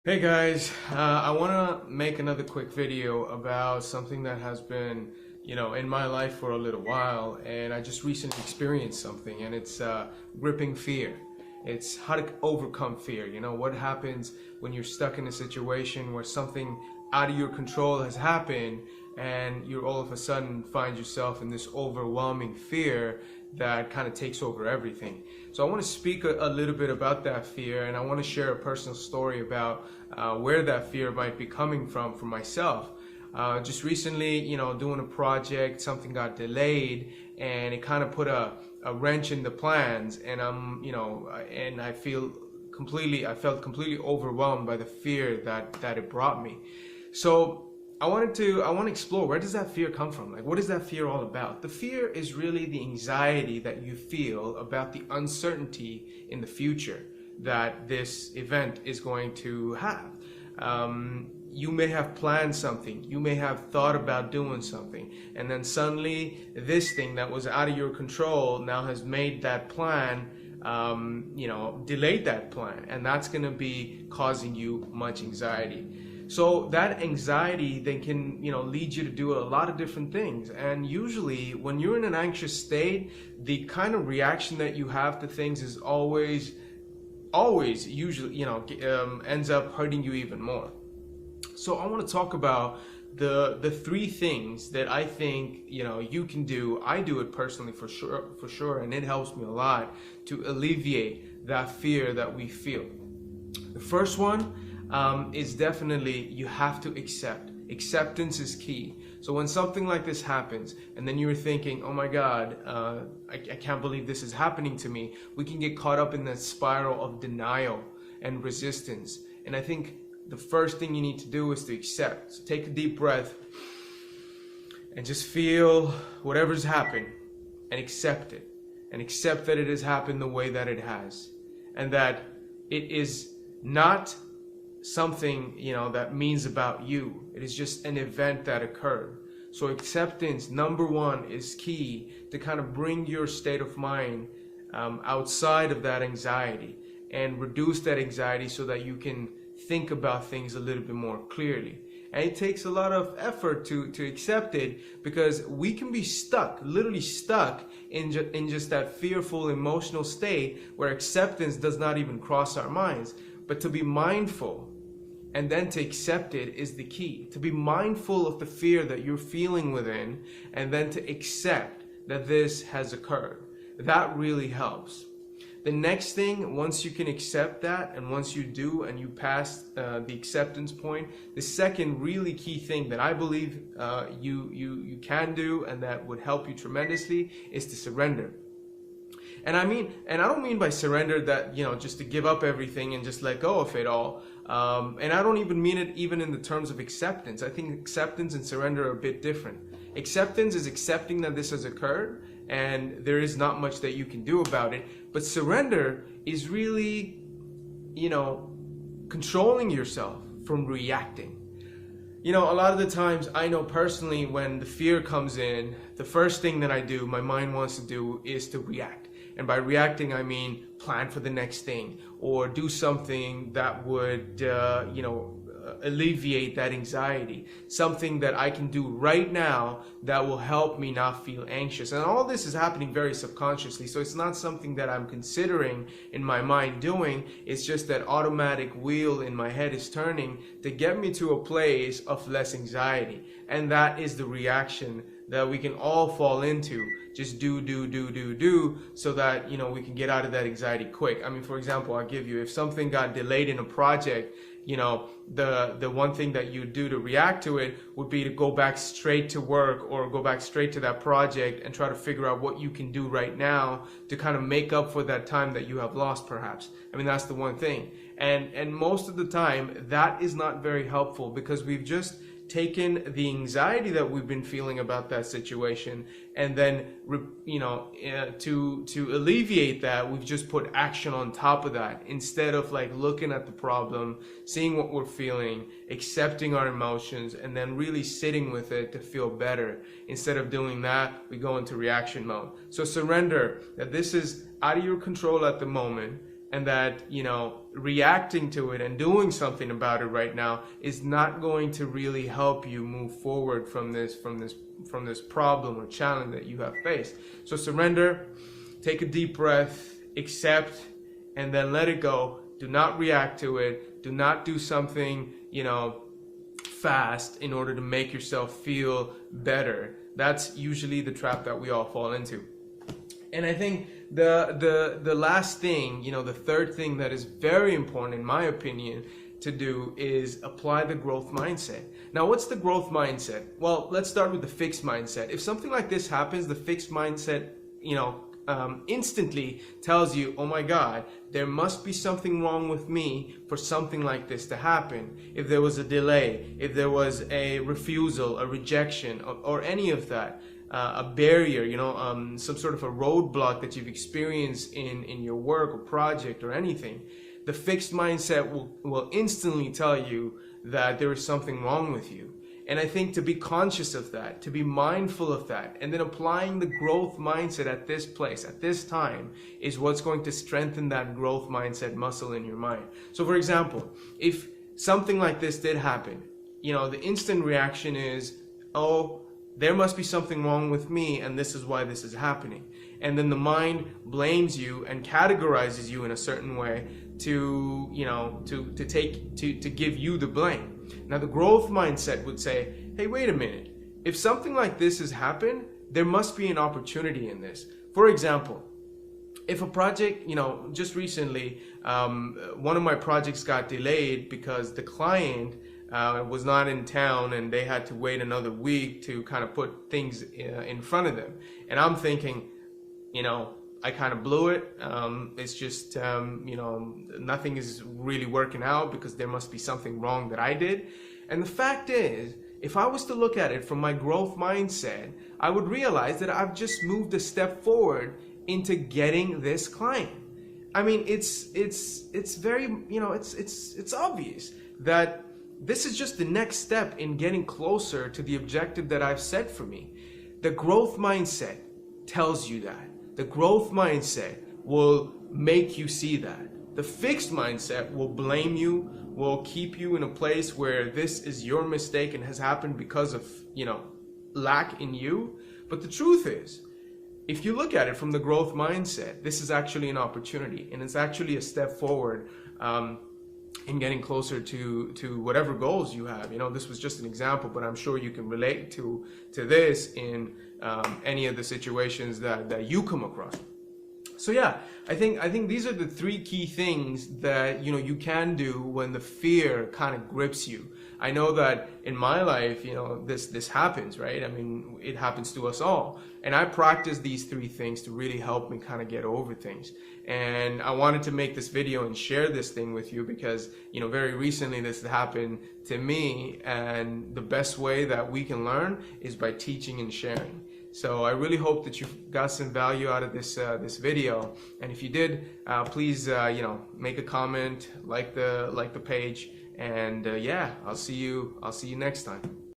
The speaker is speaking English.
Hey guys, I want to make another quick video about something that has been, in my life for a little while, and I just recently experienced something, and it's gripping fear. It's how to overcome fear. What happens when you're stuck in a situation where something out of your control has happened, and you all of a sudden find yourself in this overwhelming fear that kind of takes over everything. So I want to speak a little bit about that fear, and I want to share a personal story about where that fear might be coming from for myself. Just recently, doing a project, something got delayed, and it kind of put a wrench in the plans, and and I felt completely overwhelmed by the fear that it brought me. So I want to explore, where does that fear come from? Like, what is that fear all about? The fear is really the anxiety that you feel about the uncertainty in the future that this event is going to have. You may have planned something, you may have thought about doing something, and then suddenly this thing that was out of your control now has made that plan, delayed that plan, and that's going to be causing you much anxiety. So that anxiety then can, lead you to do a lot of different things. And usually when you're in an anxious state, the kind of reaction that you have to things is always usually, ends up hurting you even more. So I want to talk about the three things that I think, you can do. I do it personally for sure, and it helps me a lot to alleviate that fear that we feel. The first one is definitely, you have to accept. Acceptance is key. So when something like this happens, and then you're thinking, oh my God, I can't believe this is happening to me, we can get caught up in that spiral of denial and resistance. And I think the first thing you need to do is to accept. So take a deep breath and just feel whatever's happened and accept it. And accept that it has happened the way that it has. And that it is not something that means about you. It is just an event that occurred. So acceptance, number one, is key to kind of bring your state of mind outside of that anxiety and reduce that anxiety so that you can think about things a little bit more clearly. And it takes a lot of effort to accept it, because we can be stuck, literally stuck in just that fearful emotional state where acceptance does not even cross our minds. But to be mindful and then to accept it is the key. To be mindful of the fear that you're feeling within, and then to accept that this has occurred. That really helps. The next thing, once you can accept that, and once you do and you pass the acceptance point, the second really key thing that I believe you can do, and that would help you tremendously, is to surrender. And I don't mean by surrender that, just to give up everything and just let go of it all. And I don't even mean it even in the terms of acceptance. I think acceptance and surrender are a bit different. Acceptance is accepting that this has occurred and there is not much that you can do about it. But surrender is really, controlling yourself from reacting. A lot of the times, I know personally, when the fear comes in, the first thing that I do, my mind wants to do, is to react. And by reacting, I mean plan for the next thing, or do something that would, alleviate that anxiety. Something that I can do right now that will help me not feel anxious. And all this is happening very subconsciously, so it's not something that I'm considering in my mind doing. It's just that automatic wheel in my head is turning to get me to a place of less anxiety. And that is the reaction that we can all fall into. Just do, so that, we can get out of that anxiety quick. I mean, for example, I'll give you, if something got delayed in a project, the one thing that you do to react to it would be to go back straight to work, or go back straight to that project and try to figure out what you can do right now to kind of make up for that time that you have lost, perhaps. I mean, that's the one thing. And most of the time, that is not very helpful, because we've just taken the anxiety that we've been feeling about that situation, and then to alleviate that, we've just put action on top of that, instead of like looking at the problem, seeing what we're feeling, accepting our emotions, and then really sitting with it to feel better. Instead of doing that, we go into reaction mode. So surrender that this is out of your control at the moment, and that, you know, reacting to it and doing something about it right now is not going to really help you move forward from this problem or challenge that you have faced. So surrender, take a deep breath, accept, and then let it go. Do not react to it. Do not do something, you know, fast in order to make yourself feel better. That's usually the trap that we all fall into. And I think the last thing, you know, the third thing that is very important in my opinion to do is apply the growth mindset. Now, what's the growth mindset? Well, let's start with the fixed mindset. If something like this happens, the fixed mindset, you know, instantly tells you, oh my God, there must be something wrong with me for something like this to happen. If there was a delay, if there was a refusal, a rejection, or any of that, a barrier, you know, some sort of a roadblock that you've experienced in your work or project or anything, the fixed mindset will instantly tell you that there is something wrong with you. And I think to be conscious of that, to be mindful of that, and then applying the growth mindset at this place, at this time, is what's going to strengthen that growth mindset muscle in your mind. So for example, if something like this did happen, you know, the instant reaction is, oh, there must be something wrong with me, and this is why this is happening. And then the mind blames you and categorizes you in a certain way to, you know, to give you the blame. Now, the growth mindset would say, hey, wait a minute. If something like this has happened, there must be an opportunity in this. For example, if a project, you know, just recently, one of my projects got delayed because the client was not in town and they had to wait another week to kind of put things in front of them. And I'm thinking, you know, I kind of blew it. It's just, you know, nothing is really working out because there must be something wrong that I did. And the fact is, if I was to look at it from my growth mindset, I would realize that I've just moved a step forward into getting this client. I mean, it's very, you know, it's obvious that this is just the next step in getting closer to the objective that I've set for me. The growth mindset tells you that. The growth mindset will make you see that. The fixed mindset will blame you, will keep you in a place where this is your mistake and has happened because of, you know, lack in you. But the truth is, if you look at it from the growth mindset, this is actually an opportunity, and it's actually a step forward in getting closer to whatever goals you have. You know, this was just an example, but I'm sure you can relate to this in any of the situations that you come across. So yeah, I think these are the three key things that, you know, you can do when the fear kind of grips you. I know that in my life, you know, this happens, right? I mean, it happens to us all. And I practice these three things to really help me kind of get over things. And I wanted to make this video and share this thing with you because, you know, very recently this happened to me, and the best way that we can learn is by teaching and sharing. So I really hope that you got some value out of this video. And if you did, please, you know, make a comment, like the page, and yeah, I'll see you next time.